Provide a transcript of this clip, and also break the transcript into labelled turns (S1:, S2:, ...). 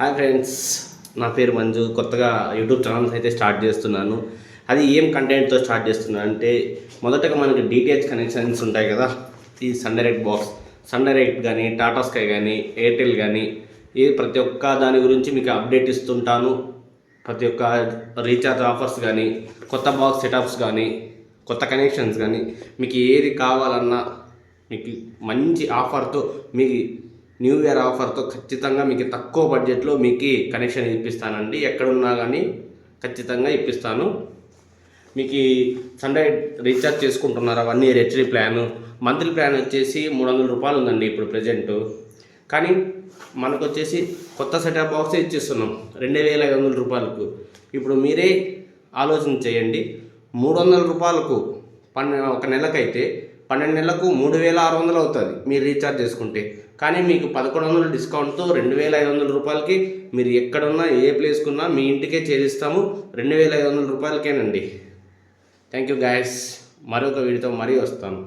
S1: Hi friends, నా పేరు మంజు. కొత్తగా యూట్యూబ్ ఛానల్స్ అయితే స్టార్ట్ చేస్తున్నాను. అది ఏం కంటెంట్తో స్టార్ట్ చేస్తున్నాను అంటే, మొదటగా మనకి డిటిహెచ్ కనెక్షన్స్ ఉంటాయి కదా, ఈ Sun Direct box, Sun Direct కానీ, టాటా స్కై కానీ, ఎయిర్టెల్ కానీ, ప్రతి ఒక్క దాని గురించి మీకు అప్డేట్ ఇస్తుంటాను. ప్రతి ఒక్క రీఛార్జ్ ఆఫర్స్ కానీ, కొత్త బాక్స్ సెటప్స్ కానీ, కొత్త కనెక్షన్స్ కానీ, మీకు ఏది కావాలన్నా మీకు మంచి ఆఫర్తో, మీకు న్యూ ఇయర్ ఆఫర్తో ఖచ్చితంగా మీకు తక్కువ బడ్జెట్లో మీకు కనెక్షన్ ఇప్పిస్తానండి. ఎక్కడున్నా కానీ ఖచ్చితంగా ఇప్పిస్తాను. మీకు సండే రీఛార్జ్ చేసుకుంటున్నారు 1 year HD plan, monthly plan వచ్చేసి 300 రూపాయలు ఉందండి ఇప్పుడు ప్రజెంటు. కానీ మనకు వచ్చేసి కొత్త సెటప్ బాక్సే ఇచ్చేస్తున్నాం 2500 రూపాయలకు. ఇప్పుడు మీరే ఆలోచన చేయండి, 300 రూపాయలకు ఒక నెలకైతే 12 నెలలకు 3600 అవుతుంది మీరు రీఛార్జ్ చేసుకుంటే. కానీ మీకు 1100 డిస్కౌంట్తో 2500 రూపాయలకి మీరు ఎక్కడున్నా ఏ ప్లేస్కున్నా మీ ఇంటికే చేరిస్తాము. 2500 రూపాయలకేనండి. Thank you guys. మరొక వీడియోతో మరీ వస్తాను.